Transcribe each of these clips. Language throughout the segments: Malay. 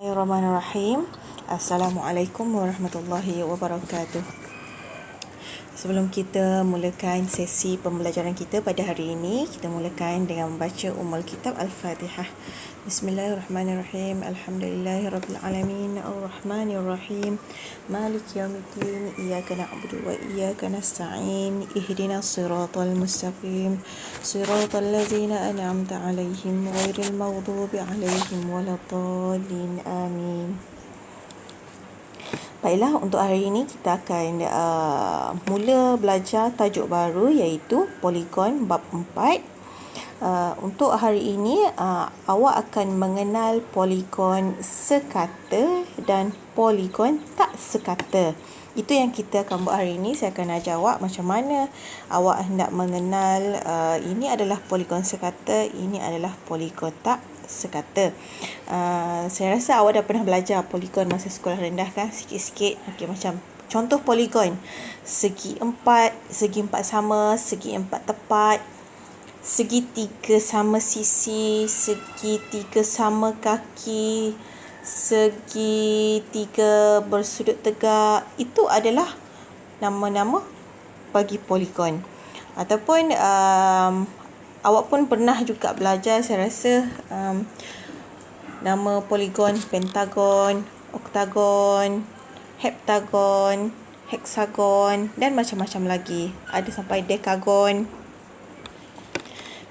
Bismillahirrahmanirrahim. Assalamualaikum warahmatullahi wabarakatuh. Sebelum kita mulakan sesi pembelajaran kita pada hari ini, kita mulakan dengan membaca Ummul Kitab Al-Fatihah. Bismillahirrahmanirrahim. Alhamdulillahirabbil alamin, arrahmanirrahim, maliki yaumiddin, iyyaka na'budu wa iyyaka nasta'in, ihdinas siratal mustaqim, siratal ladzina an'amta 'alaihim ghairil maghdubi 'alaihim waladdallin. Amin. Baiklah, untuk hari ini kita akan mula belajar tajuk baru iaitu Polygon bab 4. Untuk hari ini awak akan mengenal polygon sekata dan polygon tak sekata. Itu yang kita akan buat hari ini. Saya akan ajar awak macam mana awak hendak mengenal ini adalah polygon sekata, ini adalah polygon tak sekata. Saya rasa awak dah pernah belajar polygon masa sekolah rendah kan, sikit-sikit. Okey, macam contoh polygon, segi empat sama, segi empat tepat, segi tiga sama sisi, segi tiga sama kaki, segi tiga bersudut tegak. Itu adalah nama-nama bagi polygon. Ataupun awak pun pernah juga belajar, saya rasa, nama polygon pentagon, oktagon, heptagon, heksagon dan macam-macam lagi. Ada sampai dekagon.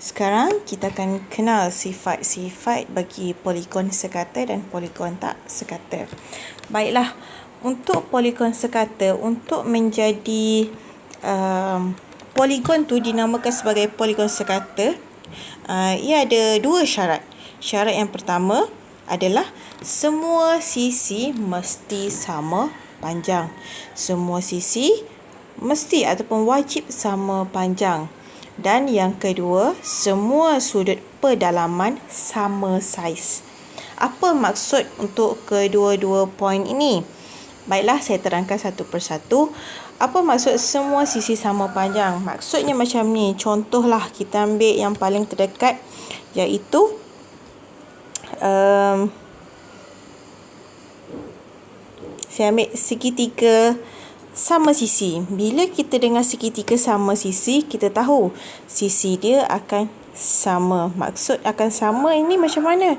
Sekarang kita akan kenal sifat-sifat bagi polygon sekata dan polygon tak sekata. Baiklah, untuk polygon sekata, untuk menjadi polygon tu dinamakan sebagai polygon sekata, ia ada dua syarat. Syarat yang pertama adalah semua sisi mesti sama panjang. Semua sisi mesti ataupun wajib sama panjang. Dan yang kedua, semua sudut pedalaman sama saiz. Apa maksud untuk kedua-dua poin ini? Baiklah, saya terangkan satu persatu. Apa maksud semua sisi sama panjang? Maksudnya macam ni. Contohlah, kita ambil yang paling terdekat, iaitu saya ambil segitiga sama sisi. Bila kita dengar segitiga sama sisi, kita tahu sisi dia akan sama. Maksud akan sama ini macam mana?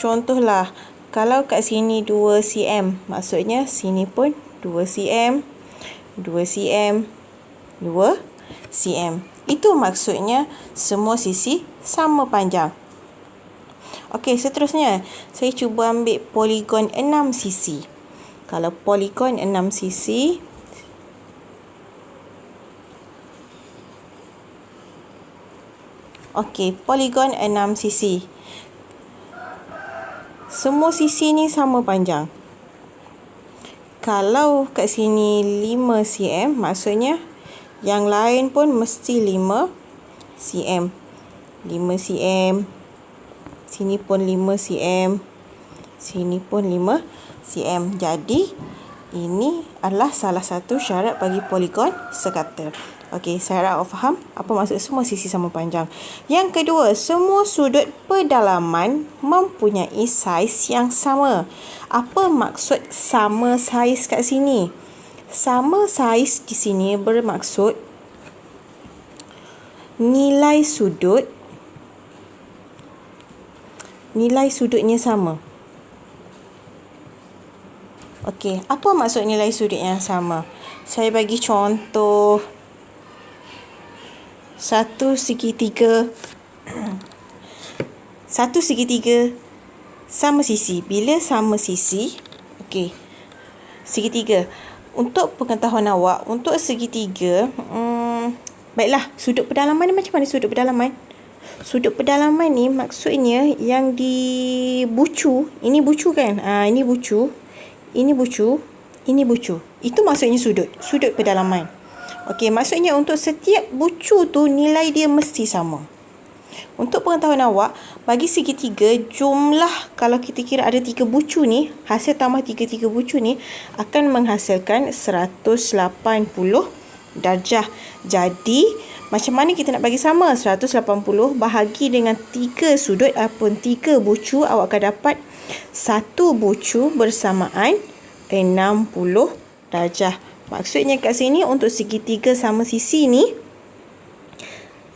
Contohlah, kalau kat sini 2 cm, maksudnya sini pun 2 cm, 2 cm, 2 cm. Itu maksudnya semua sisi sama panjang. Okey, seterusnya saya cuba ambil polygon 6 sisi. Kalau polygon 6 sisi, okey, polygon 6 sisi. Semua sisi ni sama panjang. Kalau kat sini 5 cm, maksudnya yang lain pun mesti 5 cm. 5 cm. Sini pun 5 cm. Sini pun 5 cm. Jadi, ini adalah salah satu syarat bagi polygon sekata. Okey, saya harap awak faham apa maksud semua sisi sama panjang. Yang kedua, semua sudut pedalaman mempunyai saiz yang sama. Apa maksud sama saiz kat sini? Sama saiz di sini bermaksud nilai sudutnya sama. Okey, apa maksud nilai sudut yang sama? Saya bagi contoh. Satu segitiga sama sisi. Bila sama sisi, okey, segitiga. Untuk pengetahuan awak, untuk segitiga, baiklah, sudut pedalaman ni macam mana sudut pedalaman? Sudut pedalaman ni maksudnya yang di bucu. Ini bucu kan? Ini bucu. Ini bucu. Ini bucu. Itu maksudnya sudut pedalaman. Okey, maksudnya untuk setiap bucu tu nilai dia mesti sama. Untuk pengetahuan awak, bagi segitiga, jumlah kalau kita kira ada 3 bucu ni, hasil tambah 3 bucu ni akan menghasilkan 180 darjah. Jadi, macam mana kita nak bagi sama? 180 bahagi dengan 3 sudut ataupun 3 bucu, awak akan dapat 1 bucu bersamaan 60 darjah. Maksudnya kat sini untuk segitiga sama sisi ni,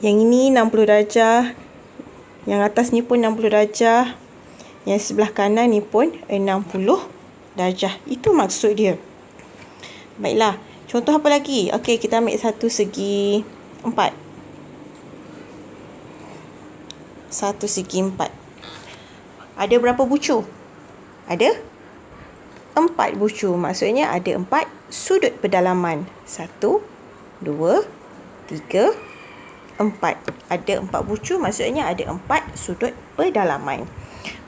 yang ini 60 darjah, yang atas ni pun 60 darjah, yang sebelah kanan ni pun 60 darjah. Itu maksud dia. Baiklah, contoh apa lagi? Okey, kita ambil satu segi 4. Satu segi 4. Ada berapa bucu? Ada 4 bucu. Maksudnya ada 4 sudut pedalaman. 1, 2, 3, 4. Ada 4 bucu, maksudnya ada 4 sudut pedalaman.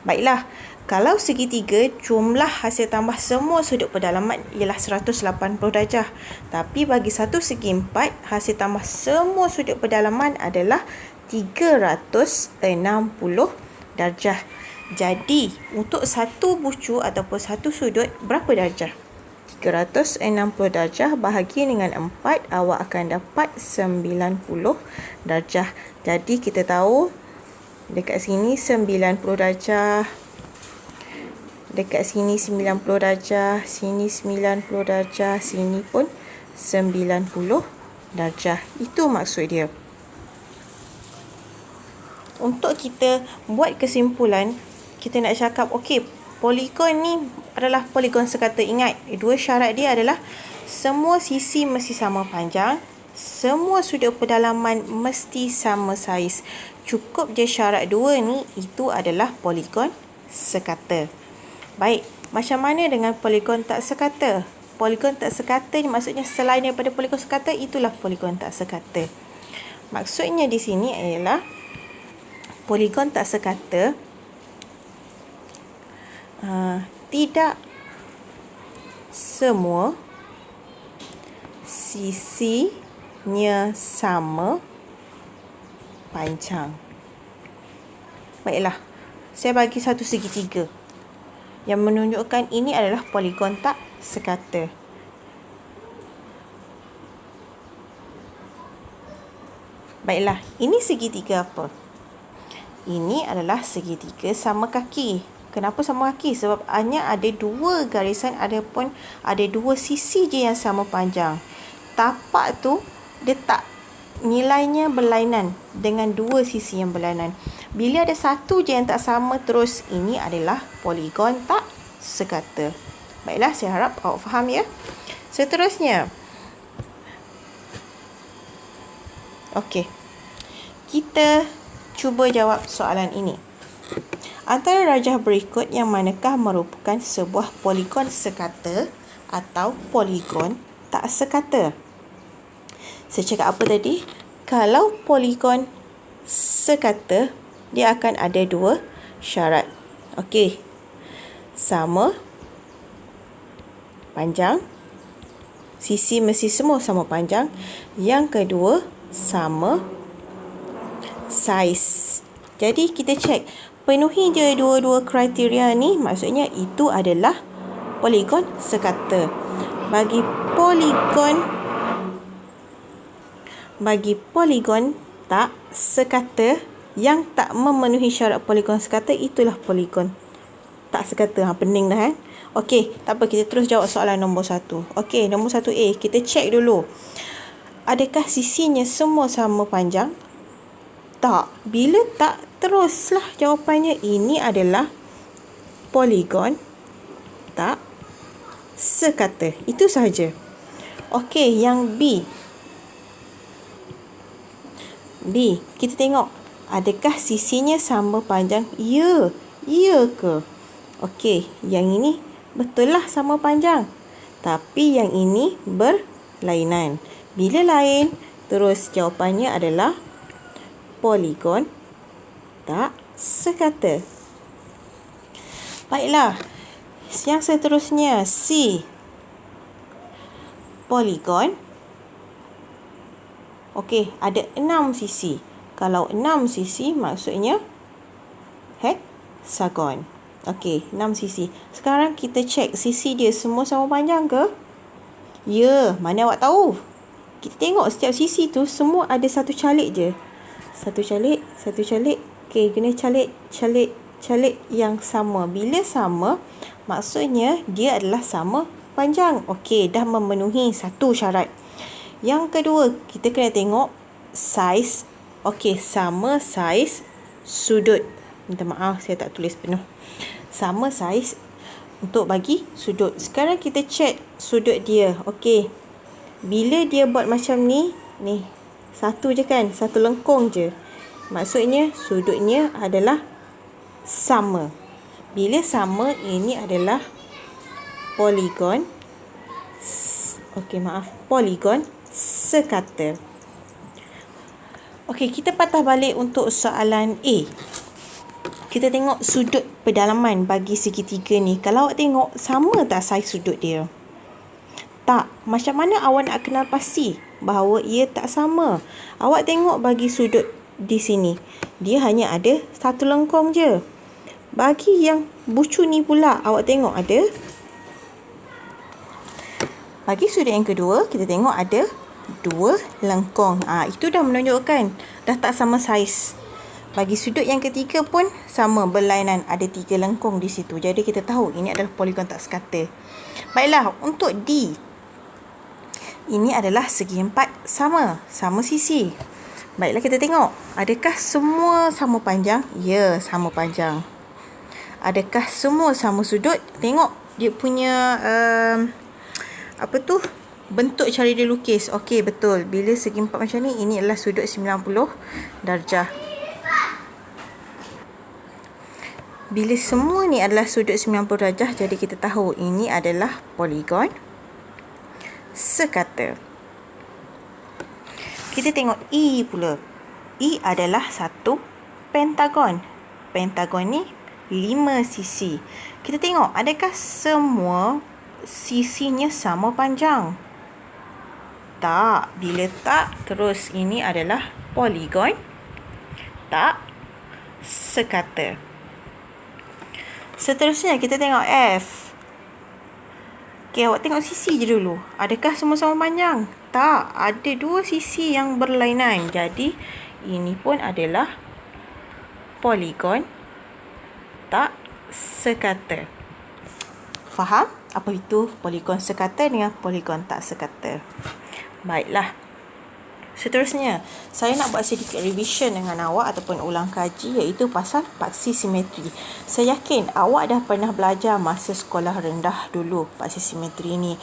Baiklah, kalau segitiga, jumlah hasil tambah semua sudut pedalaman ialah 180 darjah. Tapi bagi satu segi 4, hasil tambah semua sudut pedalaman adalah 360 darjah. Jadi, untuk satu bucu ataupun satu sudut, berapa darjah? 360 darjah bahagi dengan 4, awak akan dapat 90 darjah. Jadi, kita tahu dekat sini 90 darjah. Dekat sini 90 darjah. Sini 90 darjah. Sini pun 90 darjah. Itu maksud dia. Untuk kita buat kesimpulan, kita nak cakap, okey, poligon ni adalah poligon sekata. Ingat, dua syarat dia adalah semua sisi mesti sama panjang, semua sudut pedalaman mesti sama saiz. Cukup je syarat dua ni, itu adalah poligon sekata. Baik, macam mana dengan poligon tak sekata? Poligon tak sekata ni maksudnya selain daripada poligon sekata, itulah poligon tak sekata. Maksudnya di sini ialah poligon tak sekata tidak semua sisinya sama panjang. Baiklah, saya bagi satu segitiga yang menunjukkan ini adalah poligon tak sekata. Baiklah, ini segitiga apa? Ini adalah segitiga sama kaki. Kenapa sama kaki? Sebab hanya ada dua garisan ataupun ada dua sisi je yang sama panjang. Tapak tu dia tak, nilainya berlainan dengan dua sisi yang berlainan. Bila ada satu je yang tak sama terus, ini adalah poligon tak sekata. Baiklah, saya harap awak faham ya. Seterusnya, okey, kita cuba jawab soalan ini. Antara rajah berikut yang manakah merupakan sebuah poligon sekata atau poligon tak sekata? Saya cakap apa tadi? Kalau poligon sekata, dia akan ada dua syarat. Okey, sama panjang. Sisi mesti semua sama panjang. Yang kedua, sama saiz. Jadi kita cek, penuhi je dua-dua kriteria ni, maksudnya itu adalah poligon sekata. Bagi poligon tak sekata yang tak memenuhi syarat poligon sekata, itulah poligon tak sekata. Pening dah Okey, tak apa, kita terus jawab soalan nombor 1. Okey, nombor 1A, kita cek dulu. Adakah sisinya semua sama panjang? Tak. Bila tak, teruslah jawapannya. Ini adalah poligon tak sekata. Itu sahaja. Okey, yang B. B, kita tengok. Adakah sisinya sama panjang? Ya. Ya ke? Okey, yang ini betul lah sama panjang. Tapi yang ini berlainan. Bila lain, terus jawapannya adalah poligon tak sekata. Baiklah, yang seterusnya C. Poligon. Okey, ada 6 sisi. Kalau 6 sisi maksudnya heksagon. Okey, 6 sisi. Sekarang kita cek sisi dia semua sama panjang ke? Ya, mana awak tahu? Kita tengok setiap sisi tu semua ada satu calik je. Satu calik, satu calik. Okey, guna calik yang sama. Bila sama, maksudnya dia adalah sama panjang. Okey, dah memenuhi satu syarat. Yang kedua, kita kena tengok saiz. Okey, sama saiz sudut. Minta maaf, saya tak tulis penuh. Sama saiz untuk bagi sudut. Sekarang kita check sudut dia. Okey, bila dia buat macam ni, satu je kan, satu lengkung je. Maksudnya sudutnya adalah sama. Bila sama, ini adalah poligon. Poligon sekata. Okey, kita patah balik untuk soalan A. Kita tengok sudut pedalaman bagi segitiga ni. Kalau awak tengok, sama tak saiz sudut dia? Tak. Macam mana awak nak kenal pasti bahawa ia tak sama? Awak tengok bagi sudut di sini. Dia hanya ada satu lengkung je. Bagi yang bucu ni pula, awak tengok ada. Bagi sudut yang kedua, kita tengok ada dua lengkung. Itu dah menunjukkan dah tak sama saiz. Bagi sudut yang ketiga pun sama, berlainan, ada 3 lengkung di situ. Jadi kita tahu ini adalah poligon tak sekata. Baiklah, untuk D, ini adalah segi 4 sama sisi. Baiklah, kita tengok, adakah semua sama panjang? Ya, sama panjang. Adakah semua sama sudut? Tengok dia punya bentuk cara dia lukis. Okey, betul. Bila segi 4 macam ni, ini adalah sudut 90 darjah. Bila semua ni adalah sudut 90 darjah, jadi kita tahu ini adalah poligon sekata. Kita tengok E pula. E adalah satu pentagon. Pentagon ni 5 sisi. Kita tengok, adakah semua sisinya sama panjang? Tak. Bila tak, terus ini adalah poligon tak sekata. Seterusnya, kita tengok F. Okey, awak tengok sisi je dulu. Adakah semua sama panjang? Tak. Ada 2 sisi yang berlainan. Jadi, ini pun adalah poligon tak sekata. Faham? Apa itu poligon sekata dengan poligon tak sekata? Baiklah. Seterusnya, saya nak buat sedikit revision dengan awak ataupun ulang kaji, iaitu pasal paksi simetri. Saya yakin awak dah pernah belajar masa sekolah rendah dulu paksi simetri ni.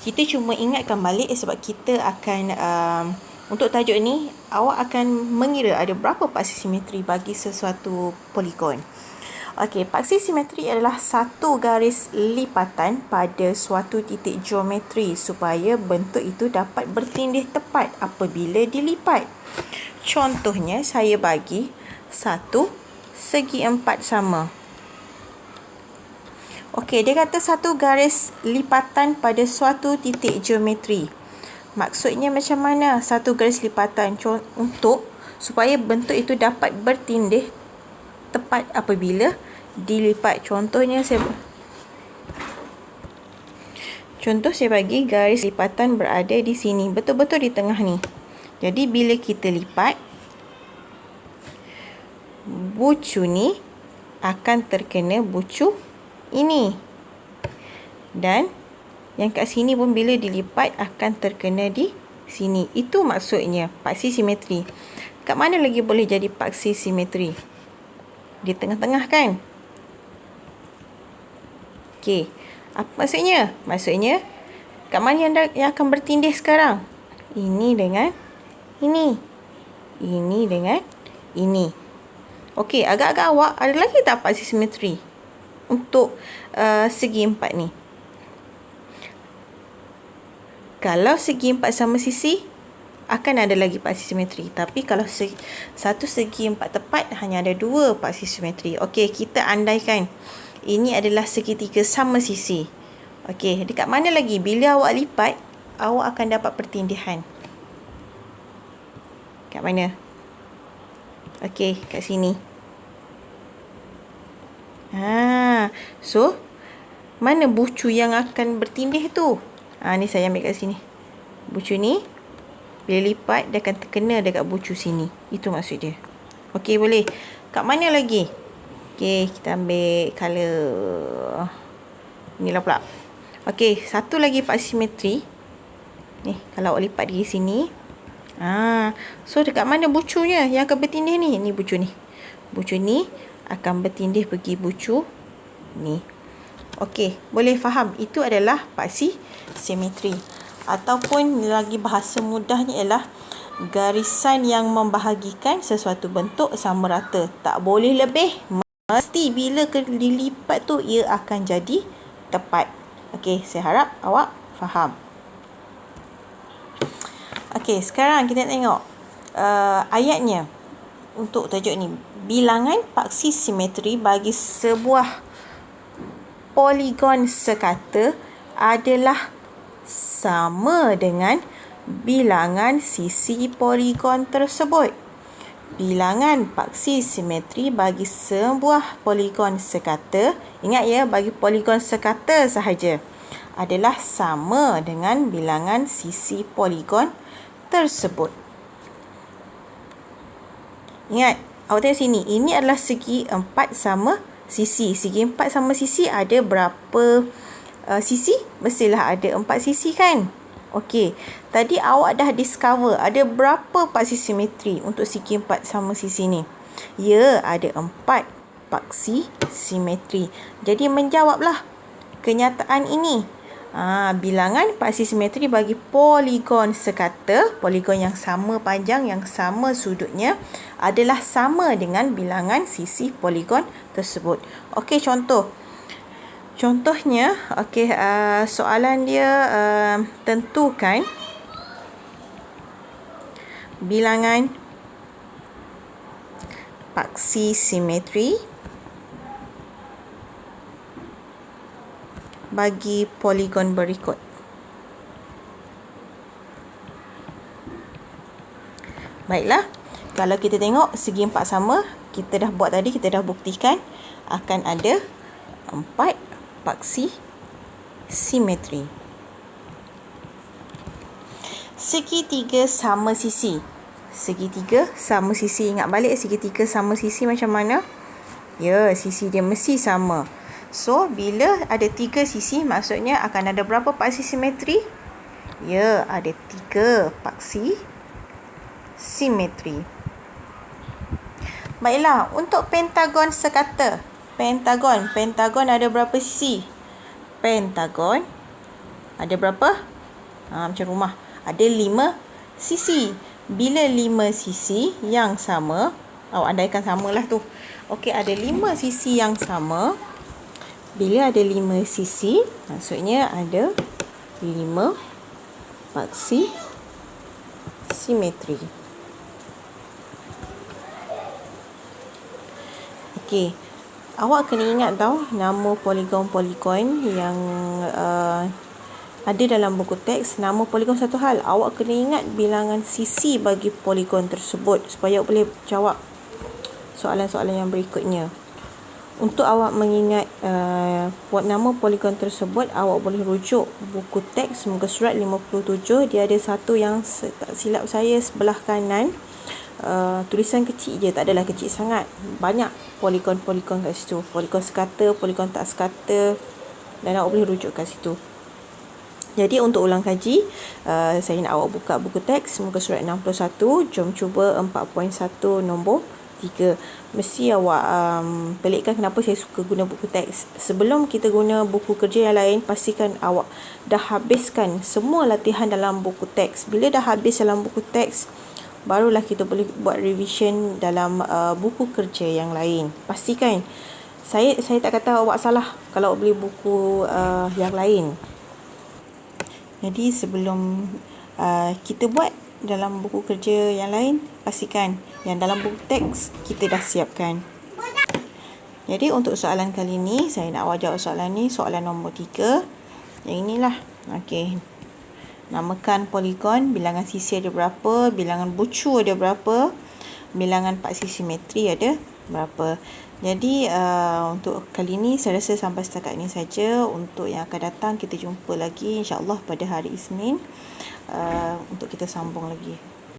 Kita cuma ingatkan balik sebab kita akan untuk tajuk ni, awak akan mengira ada berapa paksi simetri bagi sesuatu poligon. Okey, paksi simetri adalah satu garis lipatan pada suatu titik geometri supaya bentuk itu dapat bertindih tepat apabila dilipat. Contohnya, saya bagi satu segi 4 sama. Okey, dia kata satu garis lipatan pada suatu titik geometri. Maksudnya macam mana satu garis lipatan? Untuk supaya bentuk itu dapat bertindih tepat apabila dilipat. Contoh saya bagi garis lipatan berada di sini, betul-betul di tengah ni. Jadi bila kita lipat, bucu ni akan terkena bucu ini. Dan yang kat sini pun bila dilipat akan terkena di sini. Itu maksudnya paksi simetri. Kat mana lagi boleh jadi paksi simetri? Di tengah-tengah kan? Okey. Apa maksudnya? Maksudnya, kat mana yang akan bertindih sekarang? Ini dengan ini. Ini dengan ini. Okey, agak-agak awak ada lagi tak paksi simetri untuk segi 4 ni? Kalau segi 4 sama sisi, akan ada lagi paksi simetri. Tapi kalau satu segi 4 tepat, hanya ada 2 paksi simetri. Okey, kita andaikan ini adalah segitiga sama sisi. Okey, dekat mana lagi? Bila awak lipat, awak akan dapat pertindihan. Kat mana? Okey, kat sini. So, mana bucu yang akan bertindih tu? Ni saya ambil kat sini. Bucu ni Bila lipat, dia akan terkena dekat bucu sini. Itu maksud dia. Okey, boleh. Kat mana lagi? Okey, kita ambil color. Inilah pula. Okey, satu lagi part simetri. Ni, kalau awak lipat di sini. So dekat mana bucunya yang akan bertindih ni? Ni bucu ni. Bucu ni akan bertindih pergi bucu ni. Okey, boleh faham. Itu adalah paksi simetri. Ataupun lagi bahasa mudahnya ialah garisan yang membahagikan sesuatu bentuk sama rata. Tak boleh lebih. Mesti bila dilipat tu ia akan jadi tepat. Okey, saya harap awak faham. Okey, sekarang kita tengok ayatnya. Untuk tajuk ni, bilangan paksi simetri bagi sebuah poligon sekata adalah sama dengan bilangan sisi poligon tersebut. Bilangan paksi simetri bagi sebuah poligon sekata, ingat ya, bagi poligon sekata sahaja, adalah sama dengan bilangan sisi poligon tersebut. Ingat, awak tengok sini. Ini adalah segi 4 sama sisi. Segi 4 sama sisi ada berapa sisi? Mestilah ada 4 sisi kan? Okey. Tadi awak dah discover ada berapa paksi simetri untuk segi 4 sama sisi ni? Ya, ada 4 paksi simetri. Jadi menjawablah kenyataan ini. Bilangan paksi simetri bagi poligon sekata, poligon yang sama panjang, yang sama sudutnya, adalah sama dengan bilangan sisi poligon tersebut. Okey, contoh. Contohnya, okey, soalan dia tentukan bilangan paksi simetri bagi poligon berikut. Baiklah, kalau kita tengok segi 4 sama, kita dah buat tadi, kita dah buktikan akan ada 4 paksi simetri. Segitiga sama sisi. Segitiga sama sisi. Ingat balik segitiga sama sisi macam mana? Ya, sisi dia mesti sama. So, bila ada 3 sisi, maksudnya akan ada berapa paksi simetri? Ya, ada 3 paksi simetri. Baiklah, untuk pentagon sekata. Pentagon ada berapa sisi? Pentagon ada berapa? Macam rumah. Ada 5 sisi. Bila 5 sisi yang sama, awak andaikan samalah tu. Okey, ada 5 sisi yang sama. Bila ada 5 sisi, maksudnya ada 5 paksi simetri. Okey, awak kena ingat tau nama poligon-poligon yang ada dalam buku teks. Nama poligon satu hal, awak kena ingat bilangan sisi bagi poligon tersebut supaya awak boleh jawab soalan-soalan yang berikutnya. Untuk awak mengingat buat nama poligon tersebut, awak boleh rujuk buku teks muka surat 57. Dia ada satu yang tak silap saya sebelah kanan. Tulisan kecil je, tak adalah kecil sangat. Banyak poligon-poligon kat situ. Poligon sekata, poligon tak sekata, dan awak boleh rujuk kat situ. Jadi untuk ulang kaji, saya nak awak buka buku teks muka surat 61. Jom cuba 4.1 nombor 3. Mesti awak pelikkan kenapa saya suka guna buku teks. Sebelum kita guna buku kerja yang lain, pastikan awak dah habiskan semua latihan dalam buku teks. Bila dah habis dalam buku teks, barulah kita boleh buat revision dalam buku kerja yang lain. Pastikan. Saya tak kata awak salah kalau awak beli buku yang lain. Jadi sebelum kita buat dalam buku kerja yang lain, pastikan yang dalam buku teks kita dah siapkan. Jadi untuk soalan kali ni, saya nak awak jawab soalan ni, soalan nombor 3. Yang inilah. Okey. Namakan poligon, bilangan sisi ada berapa, bilangan bucu ada berapa, bilangan paksi simetri ada berapa. Jadi untuk kali ni saya rasa sampai setakat ini saja. Untuk yang akan datang kita jumpa lagi insya-Allah pada hari Isnin untuk kita sambung lagi.